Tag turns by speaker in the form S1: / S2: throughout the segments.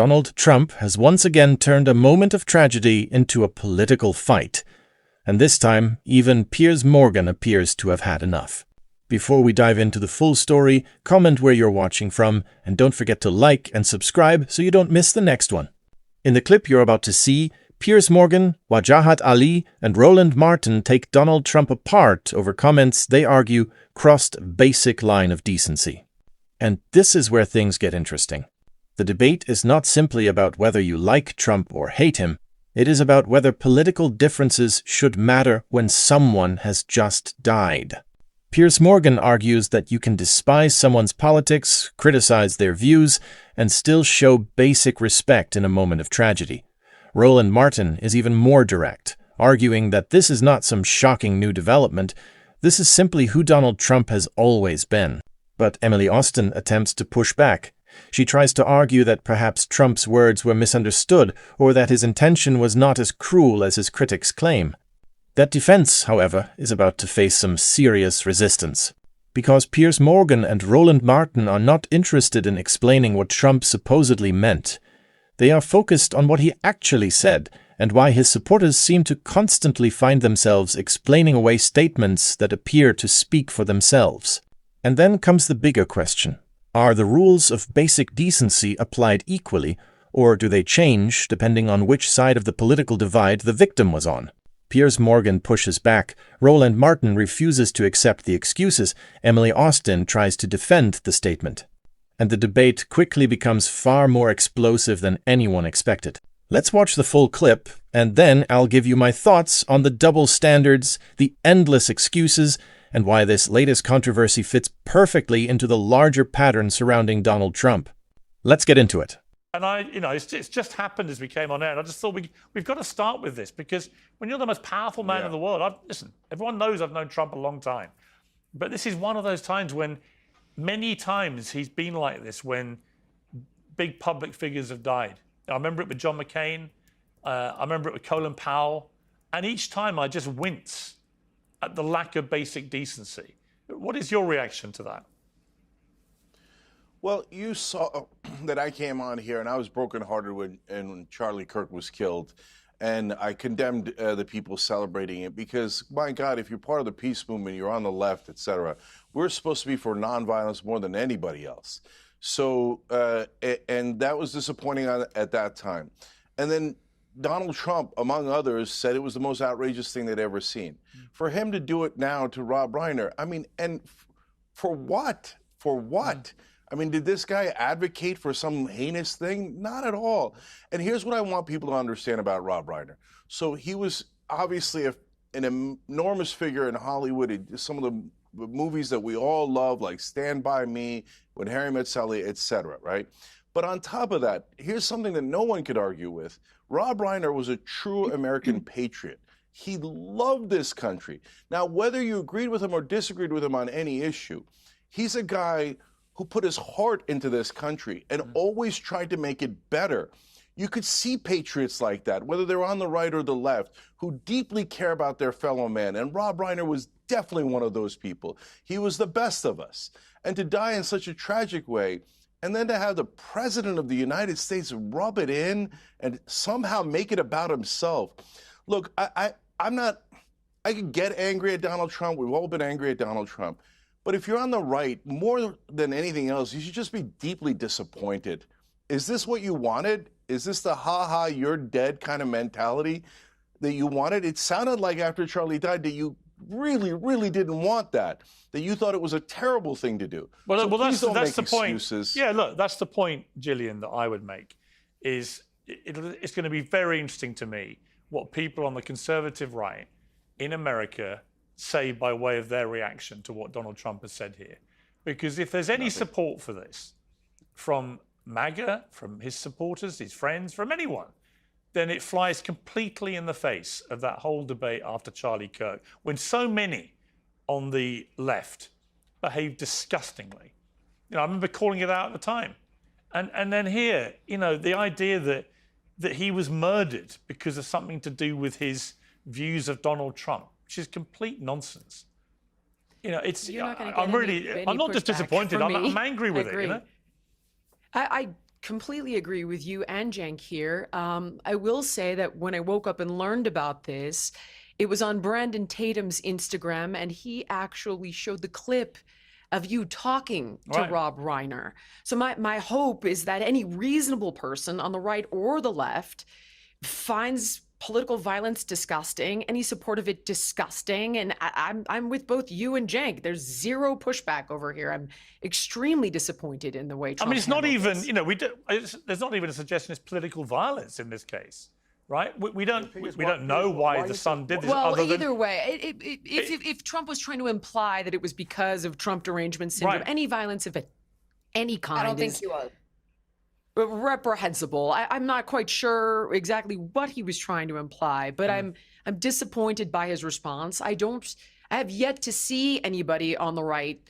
S1: Donald Trump has once again turned a moment of tragedy into a political fight. And this time, even Piers Morgan appears to have had enough. Before we dive into the full story, comment where you're watching from, and don't forget to like and subscribe so you don't miss the next one. In the clip you're about to see, Piers Morgan, Wajahat Ali, and Roland Martin take Donald Trump apart over comments they argue crossed a basic line of decency. And this is where things get interesting. The debate is not simply about whether you like Trump or hate him. It is about whether political differences should matter when someone has just died. Piers Morgan argues that you can despise someone's politics, criticize their views, and still show basic respect in a moment of tragedy. Roland Martin is even more direct, arguing that this is not some shocking new development. This is simply who Donald Trump has always been. But Emily Austin attempts to push back. She tries to argue that perhaps Trump's words were misunderstood or that his intention was not as cruel as his critics claim. That defense, however, is about to face some serious resistance. Because Piers Morgan and Roland Martin are not interested in explaining what Trump supposedly meant. They are focused on what he actually said and why his supporters seem to constantly find themselves explaining away statements that appear to speak for themselves. And then comes the bigger question. Are the rules of basic decency applied equally, or do they change depending on which side of the political divide the victim was on? Piers Morgan pushes back, Roland Martin refuses to accept the excuses, Emily Austin tries to defend the statement. And the debate quickly becomes far more explosive than anyone expected. Let's watch the full clip, and then I'll give you my thoughts on the double standards, the endless excuses, and why this latest controversy fits perfectly into the larger pattern surrounding Donald Trump. Let's get into it.
S2: And it's just happened as we came on air, and I just thought we've got to start with this, because when you're the most powerful man in the world, listen, everyone knows I've known Trump a long time, but this is one of those times when many times he's been like this when big public figures have died. I remember it with John McCain. I remember it with Colin Powell. And each time I just wince at the lack of basic decency. What is your reaction to that?
S3: Well, you saw that I came on here and I was brokenhearted when Charlie Kirk was killed. And I condemned the people celebrating it because, my God, if you're part of the peace movement, you're on the left, etc. We're supposed to be for nonviolence more than anybody else. So, and that was disappointing at that time. And then Donald Trump, among others, said it was the most outrageous thing they'd ever seen. For him to do it now to Rob Reiner, I mean, and for what? For what? I mean, did this guy advocate for some heinous thing? Not at all. And here's what I want people to understand about Rob Reiner. So he was obviously an enormous figure in Hollywood. Some of the movies that we all love, like Stand By Me, When Harry Met Sally, etc., right? But on top of that, here's something that no one could argue with. Rob Reiner was a true American patriot. He loved this country. Now, whether you agreed with him or disagreed with him on any issue, he's a guy who put his heart into this country and always tried to make it better. You could see patriots like that, whether they're on the right or the left, who deeply care about their fellow man. And Rob Reiner was definitely one of those people. He was the best of us. And to die in such a tragic way, and then to have the president of the United States rub it in and somehow make it about himself. Look, I could get angry at Donald Trump. We've all been angry at Donald Trump. But if you're on the right, more than anything else, you should just be deeply disappointed. Is this what you wanted? Is this the ha-ha, you're dead kind of mentality that you wanted? It sounded like after Charlie died that you really, really didn't want that you thought it was a terrible thing to do.
S2: Well,
S3: so
S2: that's the
S3: excuses.
S2: point. Yeah, look, that's the point, Jillian, that I would make, is it's going to be very interesting to me what people on the conservative right in America say by way of their reaction to what Donald Trump has said here. Because if there's any support for this from MAGA, from his supporters, his friends, from anyone, then it flies completely in the face of that whole debate after Charlie Kirk, when so many on the left behaved disgustingly. I remember calling it out at the time. And then here, the idea that he was murdered because of something to do with his views of Donald Trump, which is complete nonsense. I'm not just disappointed. I'm angry with it.
S4: I completely agree with you and Cenk here. I will say that when I woke up and learned about this, it was on Brandon Tatum's Instagram, and he actually showed the clip of you talking to
S2: Right.
S4: Rob Reiner. So my hope is that any reasonable person on the right or the left finds political violence disgusting, any support of it disgusting, and I'm with both you and Cenk. There's zero pushback over here. I'm extremely disappointed in the way Trump.
S2: I mean, it's not
S4: handled
S2: even,
S4: this.
S2: you know, there's not even a suggestion it's political violence in this case, right? We don't know why the son did this.
S4: Well,
S2: other than,
S4: either way, if Trump was trying to imply that it was because of Trump derangement syndrome,
S2: Right.
S4: any violence of any kind
S5: I don't think
S4: is
S5: he was.
S4: reprehensible. I'm not quite sure exactly what he was trying to imply, but I'm disappointed by his response. I have yet to see anybody on the right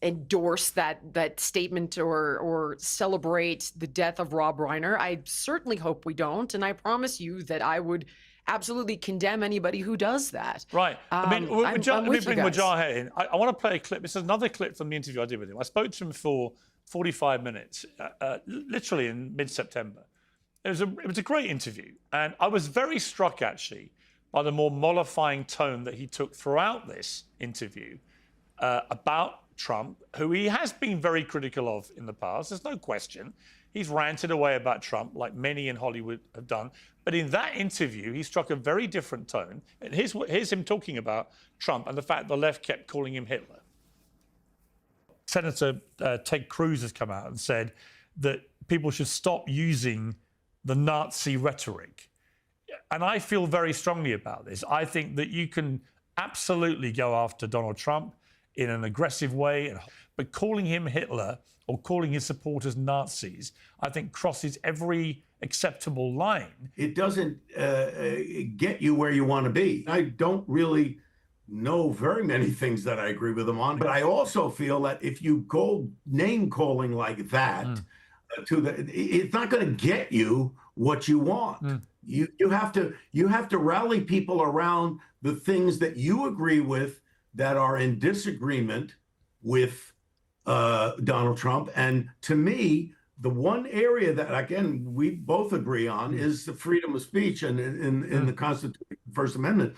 S4: endorse that statement or celebrate the death of Rob Reiner. I certainly hope we don't, and I promise you that I would absolutely condemn anybody who does that.
S2: Right. I mean,
S4: I'm
S2: let me
S4: with you
S2: bring
S4: guys.
S2: Wajahat in. I want to play a clip. This is another clip from the interview I did with him. I spoke to him for 45 minutes, literally in mid-September. It was a great interview, and I was very struck, actually, by the more mollifying tone that he took throughout this interview about Trump, who he has been very critical of in the past. There's no question. He's ranted away about Trump, like many in Hollywood have done. But in that interview, he struck a very different tone. And here's him talking about Trump and the fact the left kept calling him Hitler. Senator Ted Cruz has come out and said that people should stop using the Nazi rhetoric. And I feel very strongly about this. I think that you can absolutely go after Donald Trump in an aggressive way, but calling him Hitler or calling his supporters Nazis, I think crosses every acceptable line.
S6: It doesn't get you where you want to be. I don't really know very many things that I agree with him on, but I also feel that if you go name calling like that it's not going to get you what you want. You have to rally people around the things that you agree with that are in disagreement with Donald Trump. And to me, the one area that, again, we both agree on is the freedom of speech and in the Constitution, First Amendment.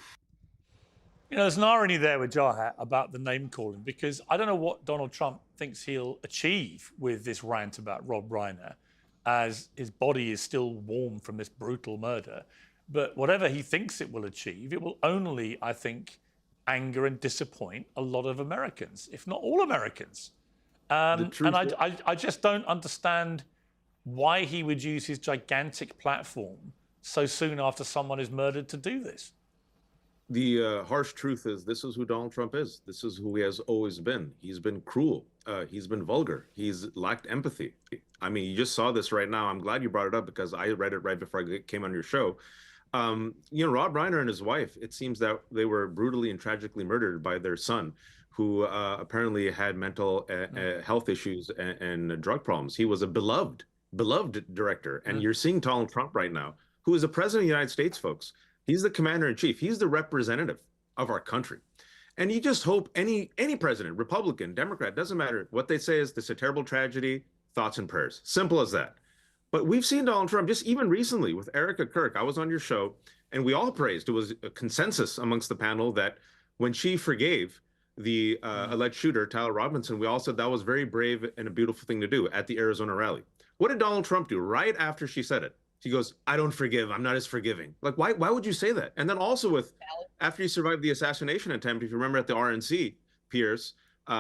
S2: You know, there's an irony there with Wajahat about the name calling, because I don't know what Donald Trump thinks he'll achieve with this rant about Rob Reiner, as his body is still warm from this brutal murder. But whatever he thinks it will achieve, it will only, I think, anger and disappoint a lot of Americans, if not all Americans. And I just don't understand why he would use his gigantic platform so soon after someone is murdered to do this.
S7: The harsh truth is this is who Donald Trump is. This is who he has always been. He's been cruel. He's been vulgar. He's lacked empathy. I mean, you just saw this right now. I'm glad you brought it up because I read it right before I came on your show. You know, Rob Reiner and his wife, it seems that they were brutally and tragically murdered by their son, who apparently had mental health issues and drug problems. He was a beloved director. And you're seeing Donald Trump right now, who is the president of the United States, folks. He's the commander in chief. He's the representative of our country. And you just hope any president, Republican, Democrat, doesn't matter. What they say is this is a terrible tragedy, thoughts and prayers. Simple as that. But we've seen Donald Trump just even recently with Erica Kirk. I was on your show and we all praised. It was a consensus amongst the panel that when she forgave the alleged shooter, Tyler Robinson, we all said that was very brave and a beautiful thing to do at the Arizona rally. What did Donald Trump do right after she said it? He goes, I don't forgive. I'm not as forgiving. Like, why would you say that? And then also after he survived the assassination attempt, if you remember at the RNC, Piers,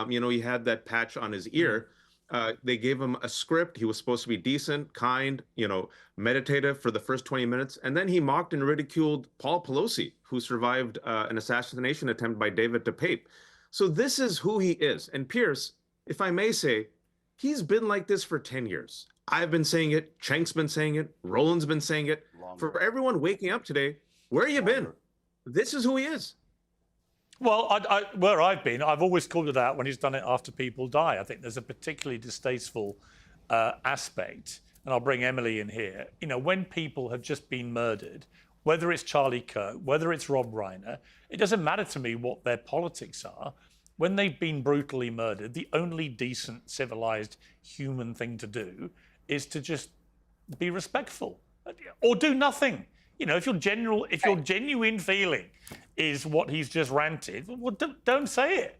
S7: you know, he had that patch on his ear. They gave him a script. He was supposed to be decent, kind, you know, meditative for the first 20 minutes. And then he mocked and ridiculed Paul Pelosi, who survived an assassination attempt by David DePape. So this is who he is. And Piers, if I may say, he's been like this for 10 years. I've been saying it. Cenk's been saying it. Roland's been saying it. Longer. For everyone waking up today, where you been? This is who he is.
S2: Well, where I've been, I've always called it out when he's done it after people die. I think there's a particularly distasteful aspect, and I'll bring Emily in here. You know, when people have just been murdered, whether it's Charlie Kirk, whether it's Rob Reiner, it doesn't matter to me what their politics are. when they've been brutally murdered, the only decent, civilized human thing to do is to just be respectful or do nothing. You know, if your genuine feeling is what he's just ranted, well, don't say it.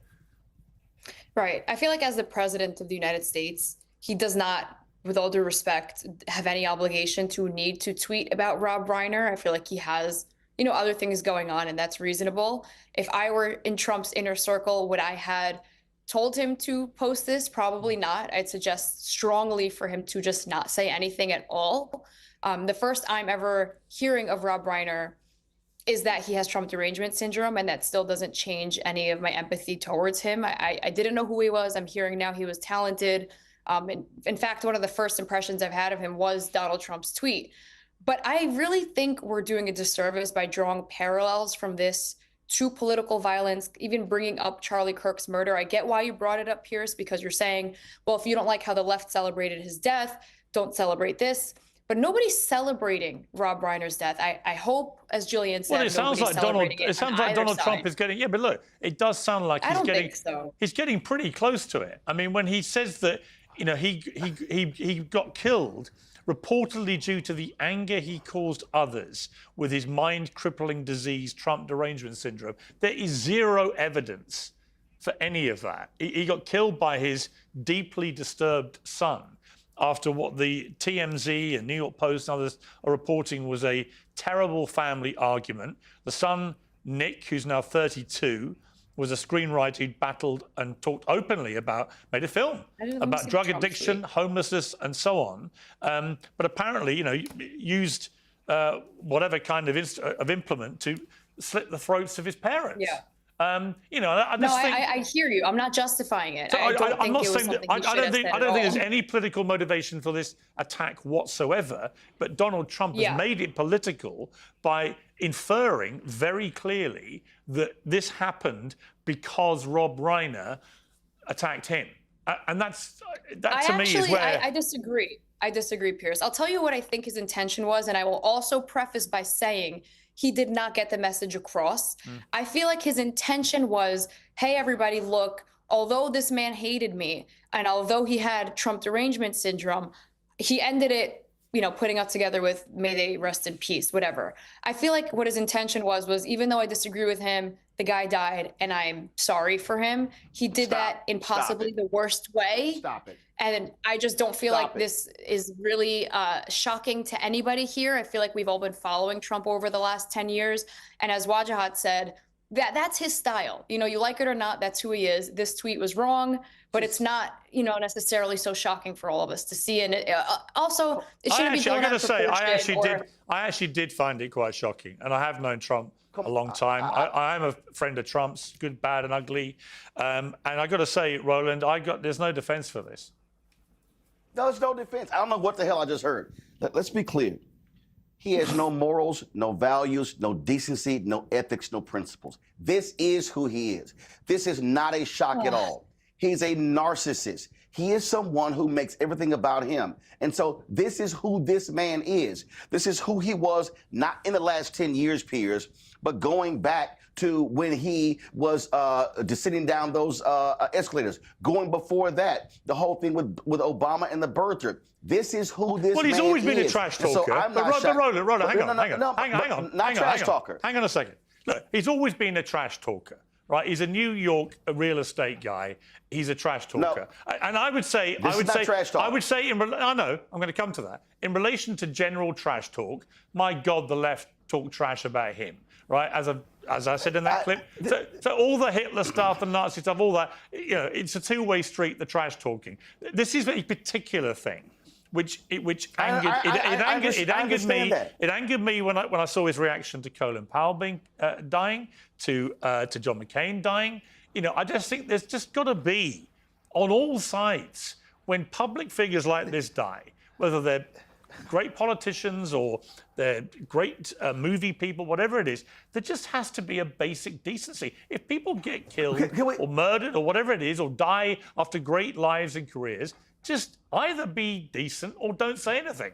S5: Right. I feel like as the president of the United States, he does not, with all due respect, have any obligation to need to tweet about Rob Reiner. I feel like he has, other things going on, and that's reasonable. If I were in Trump's inner circle, would I had told him to post this? Probably not. I'd suggest strongly for him to just not say anything at all. The first I'm ever hearing of Rob Reiner is that he has Trump derangement syndrome, and that still doesn't change any of my empathy towards him. I didn't know who he was. I'm hearing now he was talented. In fact, one of the first impressions I've had of him was Donald Trump's tweet. But I really think we're doing a disservice by drawing parallels from this to political violence, even bringing up Charlie Kirk's murder. I get why you brought it up, Piers, because you're saying, well, if you don't like how the left celebrated his death, don't celebrate this. But nobody's celebrating Rob Reiner's death. I hope, as Jillian said,
S2: well, it sounds like Donald Trump is getting. Yeah, but look, it does sound like he's getting pretty close to it. I mean, when he says that, he got killed reportedly due to the anger he caused others with his mind-crippling disease, Trump derangement syndrome. There is zero evidence for any of that. He got killed by his deeply disturbed son after what the TMZ and New York Post and others are reporting was a terrible family argument. The son, Nick, who's now 32, was a screenwriter who battled and talked openly made a film about drug addiction, homelessness, and so on. But apparently, used whatever kind of implement to slit the throats of his parents.
S5: Yeah.
S2: I just think.
S5: I hear you. I'm not justifying it.
S2: So
S5: I don't think
S2: there's any political motivation for this attack whatsoever. But Donald Trump has made it political by inferring very clearly that this happened because Rob Reiner attacked him, and that to me is where
S5: I disagree. I disagree, Piers. I'll tell you what I think his intention was, and I will also preface by saying he did not get the message across. I feel like his intention was, hey, everybody, look, although this man hated me, and although he had Trump derangement syndrome, he ended it, putting us together with may they rest in peace, whatever. I feel like what his intention was even though I disagree with him, the guy died, and I'm sorry for him. He did that in possibly the worst way.
S8: Stop it.
S5: And I just don't feel like this is really shocking to anybody here. I feel like we've all been following Trump over the last 10 years. And as Wajahat said, that's his style. You like it or not, that's who he is. This tweet was wrong, but it's not, necessarily so shocking for all of us to see. And also, it shouldn't be going out of proportion.
S2: I actually did find it quite shocking. And I have known Trump a long time. I am a friend of Trump's, good, bad, and ugly. And I got to say, Roland, there's no defense for this.
S8: No, there's no defense. I don't know what the hell I just heard. Let's be clear. He has no morals, no values, no decency, no ethics, no principles. This is who he is. This is not a shock at all. He's a narcissist. He is someone who makes everything about him. And so this is who this man is. This is who he was, not in the last 10 years, Piers, but going back to when he was descending down those escalators. Going before that, the whole thing with Obama and the birther. This is who this man is.
S2: Well, he's always been a trash talker.
S8: So
S2: Roland, hang on.
S8: Not trash talker.
S2: Hang on a second. Look, he's always been a trash talker, right? He's a New York real estate guy. He's a trash talker. No, and I would say, I know, I'm going to come to that. In relation to general trash talk, my God, the left talk trash about him, right? As I said in that clip. So all the Hitler stuff, the Nazi stuff, all that, it's a two-way street, the trash talking. This is a particular thing. Which angered me when I saw his reaction to Colin Powell dying, to John McCain dying. I just think there's just got to be, on all sides, when public figures like this die, whether they're great politicians or they're great movie people, whatever it is, there just has to be a basic decency. If people get killed or murdered or whatever it is, or die after great lives and careers, just either be decent or don't say anything.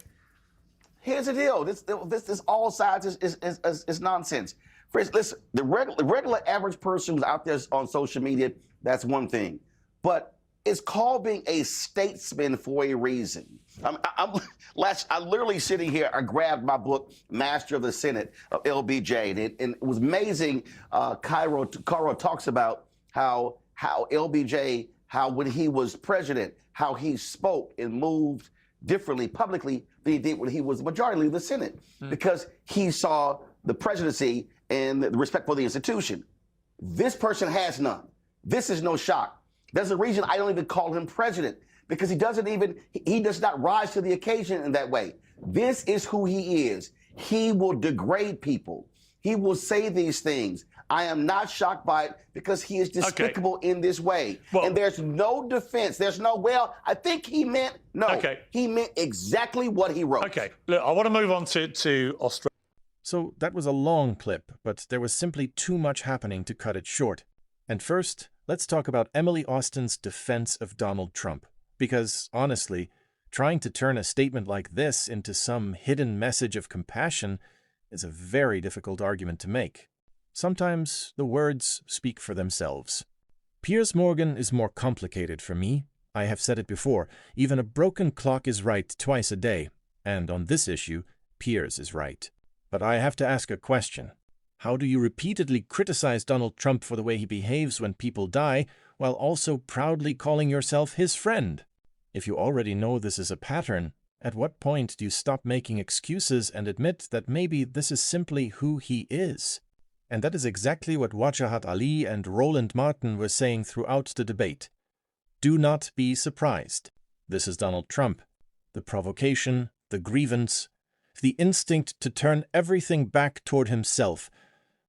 S8: Here's the deal. This all sides is nonsense. First, listen, the regular average person who's out there on social media That's one thing. But it's called being a statesman for a reason. I'm literally sitting here, I grabbed my book, Master of the Senate, of LBJ, and it was amazing. Cairo talks about how LBJ, how when he was president, how he spoke and moved differently publicly than he did when he was majority leader of the Senate, because he saw the presidency and the respect for the institution. This person has none. This is no shock. There's a reason I don't even call him president, because he does not rise to the occasion in that way. This is who he is. He will degrade people. He will say these things. I am not shocked by it because he is despicable in this way. Well, and there's no defense. There's no, well, I think he meant, no. Okay. He meant exactly what he wrote.
S2: Okay, look, I want to move on to Australia.
S1: So that was a long clip, but there was simply too much happening to cut it short. And first, let's talk about Emily Austin's defense of Donald Trump. Because, honestly, trying to turn a statement like this into some hidden message of compassion is a very difficult argument to make. Sometimes the words speak for themselves. Piers Morgan is more complicated for me. I have said it before, even a broken clock is right twice a day, and on this issue, Piers is right. But I have to ask a question. How do you repeatedly criticize Donald Trump for the way he behaves when people die, while also proudly calling yourself his friend? If you already know this is a pattern, at what point do you stop making excuses and admit that maybe this is simply who he is? And that is exactly what Wajahat Ali and Roland Martin were saying throughout the debate. Do not be surprised. This is Donald Trump. The provocation, the grievance, the instinct to turn everything back toward himself,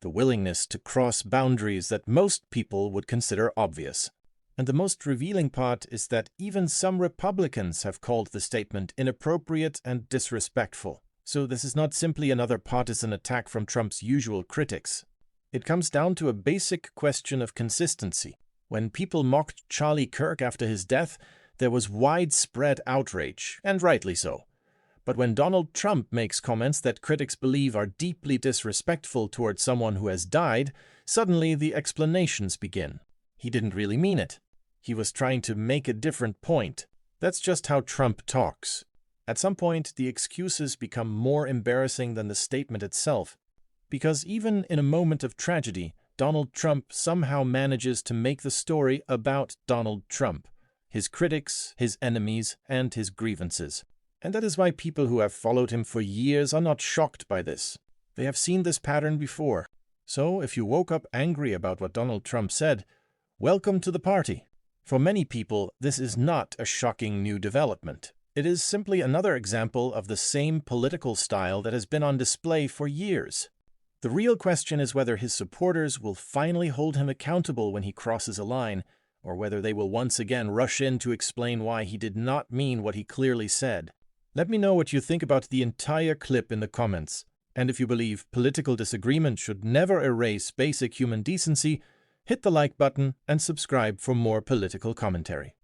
S1: the willingness to cross boundaries that most people would consider obvious. And the most revealing part is that even some Republicans have called the statement inappropriate and disrespectful. So this is not simply another partisan attack from Trump's usual critics. It comes down to a basic question of consistency. When people mocked Charlie Kirk after his death, there was widespread outrage, and rightly so. But when Donald Trump makes comments that critics believe are deeply disrespectful towards someone who has died, suddenly the explanations begin. He didn't really mean it. He was trying to make a different point. That's just how Trump talks. At some point, the excuses become more embarrassing than the statement itself. Because even in a moment of tragedy, Donald Trump somehow manages to make the story about Donald Trump, his critics, his enemies, and his grievances. And that is why people who have followed him for years are not shocked by this. They have seen this pattern before. So if you woke up angry about what Donald Trump said, welcome to the party. For many people, this is not a shocking new development. It is simply another example of the same political style that has been on display for years. The real question is whether his supporters will finally hold him accountable when he crosses a line, or whether they will once again rush in to explain why he did not mean what he clearly said. Let me know what you think about the entire clip in the comments. And if you believe political disagreement should never erase basic human decency, hit the like button and subscribe for more political commentary.